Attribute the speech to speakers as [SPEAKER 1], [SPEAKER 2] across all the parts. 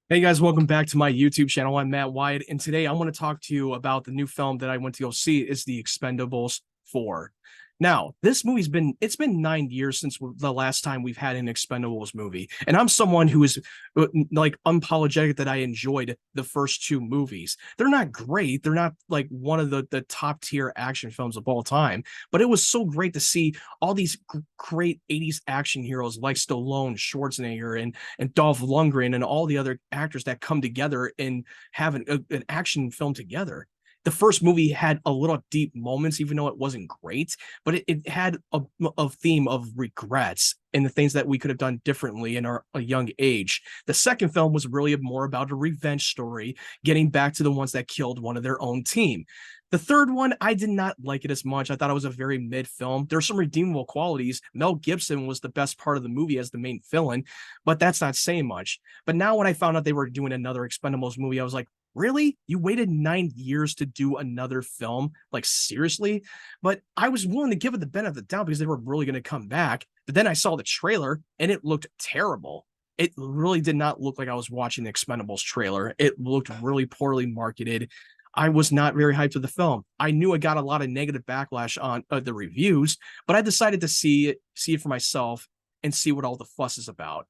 [SPEAKER 1] Hey guys, welcome back to my YouTube channel. I'm Matt Wyatt, and today I want to talk to you about the new film that I went to go see. Is the Expendables 4. Now, this movie's been 9 years since the last time we've had an Expendables movie, and I'm someone who is like unapologetic that I enjoyed the first two movies. They're not great, they're not like one of the top tier action films of all time, but it was so great to see all these great 80s action heroes like Stallone, Schwarzenegger, and Dolph Lundgren and all the other actors that come together and have an action film together. The first movie had a little deep moments, even though it wasn't great, but it had a theme of regrets and the things that we could have done differently in a young age. The second film was really more about a revenge story, getting back to the ones that killed one of their own team. The third one, I did not like it as much. I thought it was a very mid film. There's some redeemable qualities. Mel Gibson was the best part of the movie as the main villain, but that's not saying much. But now when I found out they were doing another Expendables movie, I was like, really? You waited 9 years to do another film? Like, seriously? But I was willing to give it the benefit of the doubt because they were really going to come back. But then I saw the trailer and it looked terrible. It really did not look like I was watching the Expendables trailer. It looked really poorly marketed. I was not very hyped with the film. I knew I got a lot of negative backlash on the reviews, but I decided to see it for myself and see what all the fuss is about.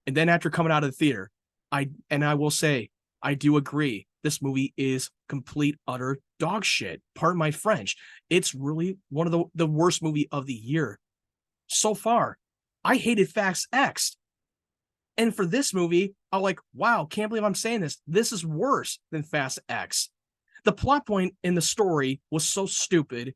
[SPEAKER 1] And then after coming out of the theater, I will say, I do agree. This movie is complete, utter dog shit. Pardon my French. It's really one of the worst movie of the year so far. I hated Fast X. And for this movie, I'm like, wow, can't believe I'm saying this. This is worse than Fast X. The plot point in the story was so stupid.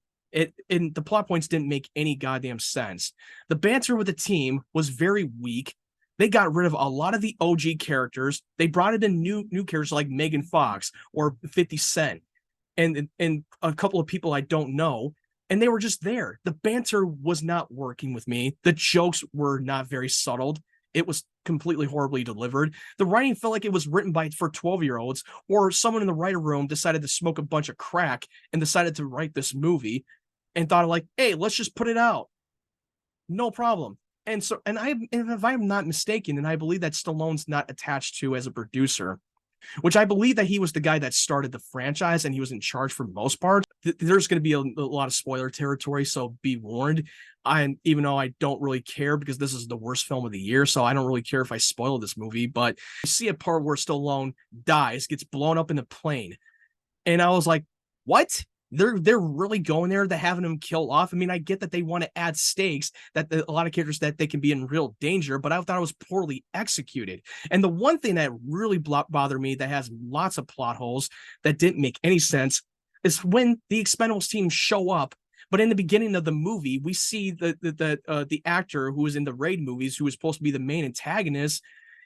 [SPEAKER 1] And the plot points didn't make any goddamn sense. The banter with the team was very weak. They got rid of a lot of the OG characters. They brought in new characters like Megan Fox or 50 Cent and a couple of people I don't know. And they were just there. The banter was not working with me. The jokes were not very subtle. It was completely horribly delivered. The writing felt like it was written for 12-year-olds, or someone in the writer room decided to smoke a bunch of crack and decided to write this movie and thought like, hey, let's just put it out. No problem. And if I'm not mistaken, and I believe that Stallone's not attached to as a producer, which I believe that he was the guy that started the franchise and he was in charge for most part. There's going to be a lot of spoiler territory, so be warned. Even though I don't really care because this is the worst film of the year, so I don't really care if I spoil this movie. But you see a part where Stallone dies, gets blown up in the plane, and I was like, "What? They're really going there to having him kill off." I mean, I get that they want to add stakes, that a lot of characters that they can be in real danger, but I thought it was poorly executed. And the one thing that really bothered me that has lots of plot holes that didn't make any sense is when the Expendables team show up. But in the beginning of the movie, we see the actor who was in the Raid movies, who was supposed to be the main antagonist.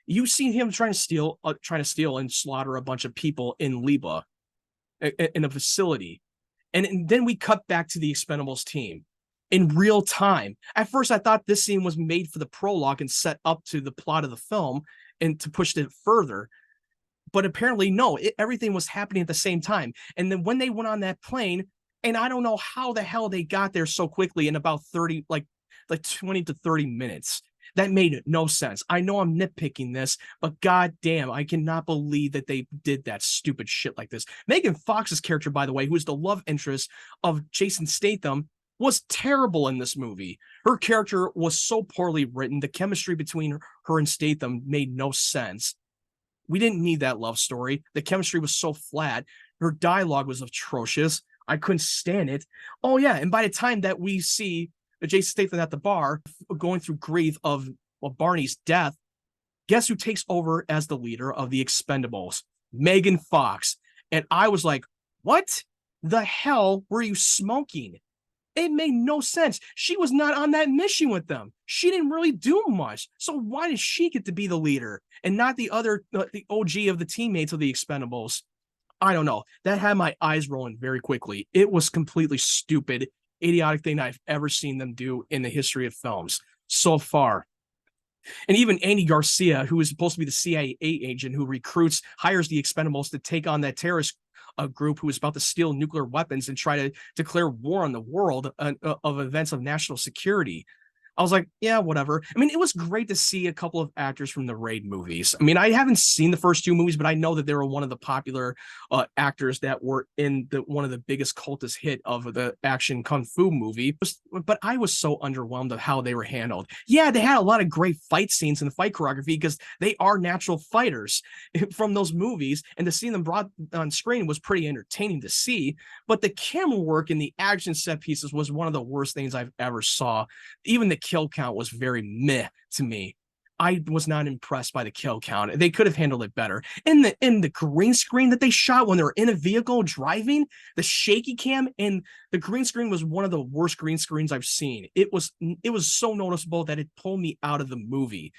[SPEAKER 1] You see him trying to steal and slaughter a bunch of people in Liba, in a facility. And then we cut back to the Expendables team in real time. At first, I thought this scene was made for the prologue and set up to the plot of the film and to push it further. But apparently, no, everything was happening at the same time. And then when they went on that plane, and I don't know how the hell they got there so quickly in about 30, like 20 to 30 minutes. That made no sense. I know I'm nitpicking this, but goddamn, I cannot believe that they did that stupid shit like this. Megan Fox's character, by the way, who is the love interest of Jason Statham, was terrible in this movie. Her character was so poorly written. The chemistry between her and Statham made no sense. We didn't need that love story. The chemistry was so flat. Her dialogue was atrocious. I couldn't stand it. Oh, yeah. And by the time that we see Jason Statham at the bar going through grief of Barney's death, guess who takes over as the leader of the Expendables? Megan Fox. And I was like, what the hell were you smoking? It made no sense. She was not on that mission with them. She didn't really do much. So why did she get to be the leader and not the OG of the teammates of the Expendables? I don't know. That had my eyes rolling very quickly. It was completely stupid, idiotic thing I've ever seen them do in the history of films so far. And even Andy Garcia, who is supposed to be the CIA agent who recruits, hires the Expendables to take on that terrorist group who is about to steal nuclear weapons and try to declare war on the world of events of national security. I was like, yeah, whatever. I mean, it was great to see a couple of actors from the Raid movies. I mean, I haven't seen the first two movies, but I know that they were one of the popular actors that were in the one of the biggest cultist hit of the action kung fu movie. But I was so underwhelmed of how they were handled. Yeah, they had a lot of great fight scenes and fight choreography because they are natural fighters from those movies, and to see them brought on screen was pretty entertaining to see. But the camera work and the action set pieces was one of the worst things I've ever saw. Even the kill count was very meh to me. I was not impressed by the kill count. They could have handled it better. In the green screen that they shot when they were in a vehicle driving, the shaky cam and the green screen was one of the worst green screens I've seen. It was so noticeable that it pulled me out of the movie.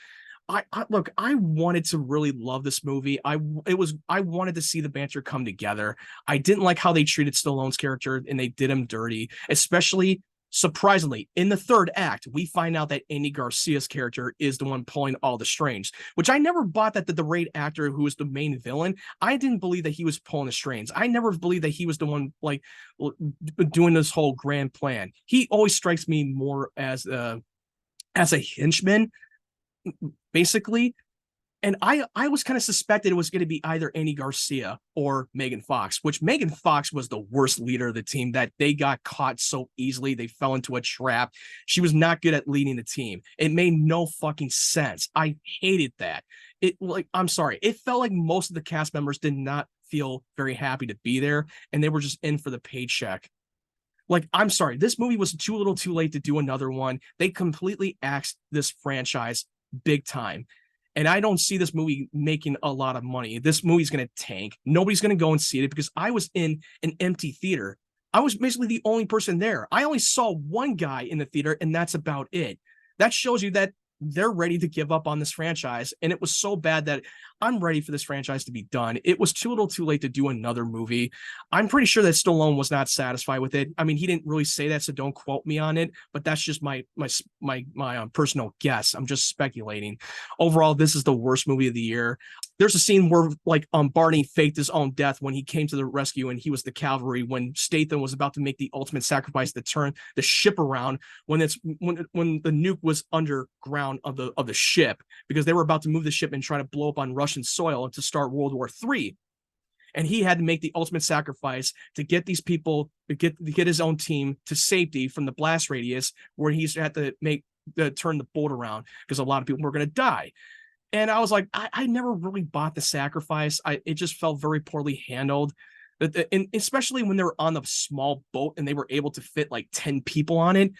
[SPEAKER 1] Look, I wanted to really love this movie. I wanted to see the banter come together. I didn't like how they treated Stallone's character and they did him dirty, especially surprisingly, in the third act, we find out that Andy Garcia's character is the one pulling all the strings, which I never bought that the Raid actor who was the main villain, I didn't believe that he was pulling the strings. I never believed that he was the one like doing this whole grand plan. He always strikes me more as a henchman, basically. And I was kind of suspected it was going to be either Andy Garcia or Megan Fox, which Megan Fox was the worst leader of the team, that they got caught so easily. They fell into a trap. She was not good at leading the team. It made no fucking sense. I hated that. I'm sorry. It felt like most of the cast members did not feel very happy to be there, and they were just in for the paycheck. Like, I'm sorry. This movie was too little too late to do another one. They completely axed this franchise big time. And I don't see this movie making a lot of money. This movie's going to tank. Nobody's going to go and see it because I was in an empty theater. I was basically the only person there. I only saw one guy in the theater, and that's about it. That shows you that they're ready to give up on this franchise. And it was so bad that I'm ready for this franchise to be done. It was too little too late to do another movie. I'm pretty sure that Stallone was not satisfied with it. I mean, he didn't really say that, so don't quote me on it, but that's just my personal guess. I'm just speculating. Overall, this is the worst movie of the year. There's a scene where Barney faked his own death when he came to the rescue and he was the cavalry, when Statham was about to make the ultimate sacrifice to turn the ship around when the nuke was underground of the ship, because they were about to move the ship and try to blow up on Russian soil to start World War III. And he had to make the ultimate sacrifice to get these people, to get his own team to safety from the blast radius, where he had to turn the boat around because a lot of people were going to die. And I was like, I never really bought the sacrifice. It just felt very poorly handled. And especially when they were on the small boat and they were able to fit like 10 people on it.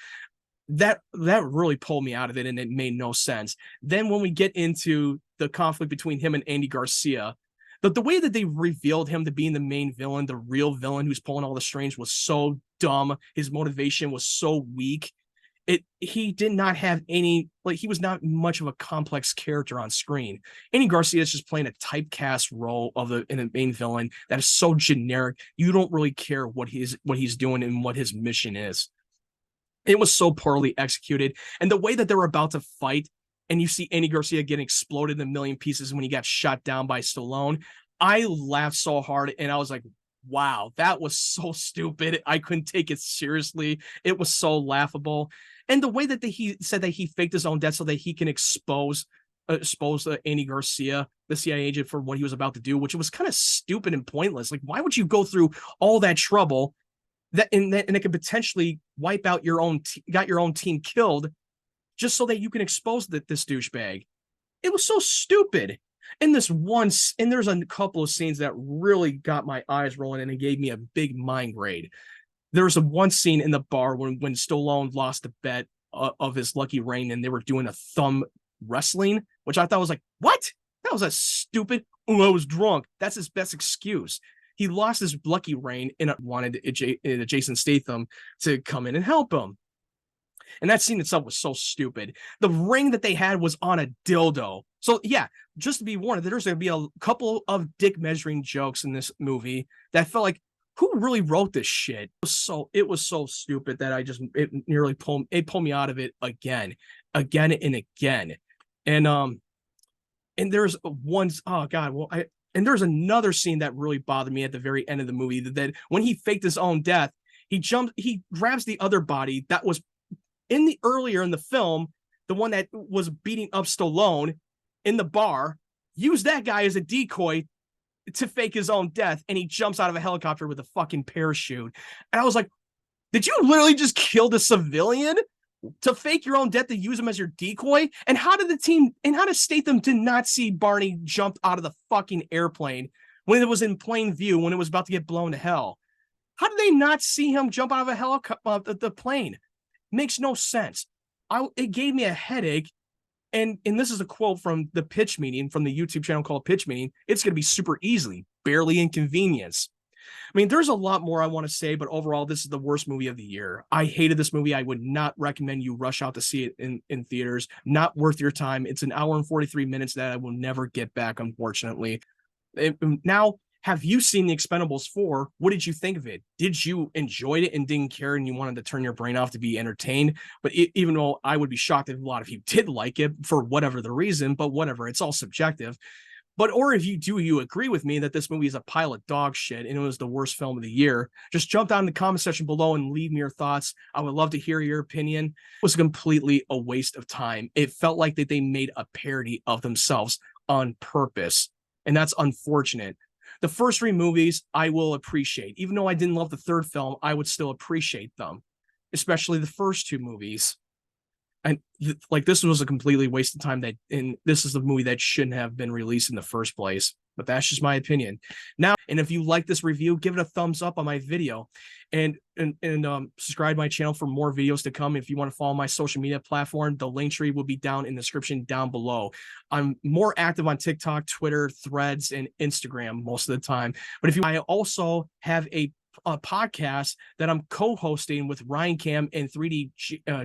[SPEAKER 1] That really pulled me out of it, and it made no sense. Then when we get into the conflict between him and Andy Garcia, the way that they revealed him to being the main villain, the real villain who's pulling all the strings, was so dumb. His motivation was so weak. He did not have any, he was not much of a complex character on screen. Andy Garcia is just playing a typecast role in the main villain that is so generic. You don't really care what he's doing and what his mission is. It was so poorly executed. And the way that they were about to fight, and you see Andy Garcia getting exploded in a million pieces when he got shot down by Stallone, I laughed so hard, and I was like, wow, that was so stupid. I couldn't take it seriously. It was so laughable. And the way that he said that he faked his own death so that he can expose Andy Garcia, the CIA agent, for what he was about to do, which was kind of stupid and pointless. Like, why would you go through all that trouble and it could potentially wipe out your own team killed just so that you can expose this douchebag? It was so stupid. And there's a couple of scenes that really got my eyes rolling and it gave me a big mind grade. There was one scene in the bar when Stallone lost the bet of his lucky rain, and they were doing a thumb wrestling, which I thought was like, what? That was a stupid, oh, I was drunk. That's his best excuse. He lost his lucky rain and wanted Jason Statham to come in and help him. And that scene itself was so stupid. The ring that they had was on a dildo. So yeah, just to be warned, there's going to be a couple of dick measuring jokes in this movie that felt like, who really wrote this shit? It was so stupid that it nearly pulled me out of it again and again. And there's and there's another scene that really bothered me at the very end of the movie, that when he faked his own death, he grabs the other body that was earlier in the film the one that was beating up Stallone in the bar, used that guy as a decoy to fake his own death, and he jumps out of a helicopter with a fucking parachute. And I was like, did you literally just kill the civilian to fake your own death to use him as your decoy? And how did Statham did not see Barney jump out of the fucking airplane when it was in plain view, when it was about to get blown to hell? How did they not see him jump out of a helicopter, the plane? Makes no sense. It gave me a headache. And this is a quote from the pitch meeting, from the YouTube channel called Pitch Meeting. It's going to be super easily, barely inconvenience. I mean, there's a lot more I want to say, but overall, this is the worst movie of the year. I hated this movie. I would not recommend you rush out to see it in theaters. Not worth your time. It's an hour and 43 minutes that I will never get back, unfortunately. Now, have you seen the Expendables 4? What did you think of it? Did you enjoy it and didn't care and you wanted to turn your brain off to be entertained? But even though I would be shocked if a lot of you did like it for whatever the reason, but whatever, it's all subjective. But, or if you agree with me that this movie is a pile of dog shit and it was the worst film of the year, just jump down in the comment section below and leave me your thoughts. I would love to hear your opinion. It was completely a waste of time. It felt like that they made a parody of themselves on purpose, and that's unfortunate. The first 3 movies I will appreciate. Even though I didn't love the third film, I would still appreciate them, especially the first 2 movies. And like, this was a completely waste of time, and this is the movie that shouldn't have been released in the first place. But that's just my opinion. Now, and if you like this review, give it a thumbs up on my video, and subscribe to my channel for more videos to come. If you want to follow my social media platform, the link tree will be down in the description down below. I'm more active on TikTok, Twitter, Threads, and Instagram most of the time. But I also have a podcast that I'm co-hosting with Ryan Cam and 3D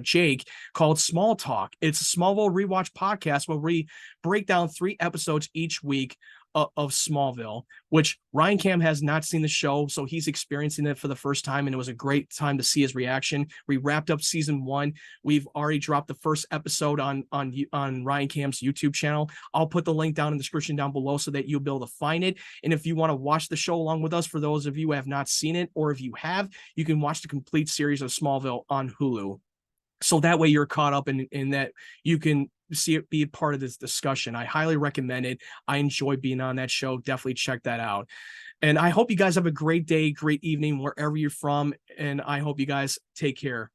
[SPEAKER 1] Jake called Small Talk. It's a Smallville rewatch podcast where we break down 3 episodes each week of Smallville, which Ryan Cam has not seen the show, so he's experiencing it for the first time, and it was a great time to see his reaction. We wrapped up season 1. We've already dropped the first episode on Ryan Cam's YouTube channel. I'll put the link down in the description down below so that you'll be able to find it. And if you want to watch the show along with us, for those of you who have not seen it, or if you have, you can watch the complete series of Smallville on Hulu. So that way you're caught up in that you can see it, be a part of this discussion. I highly recommend it. I enjoy being on that show. Definitely check that out. And I hope you guys have a great day, great evening, wherever you're from. And I hope you guys take care.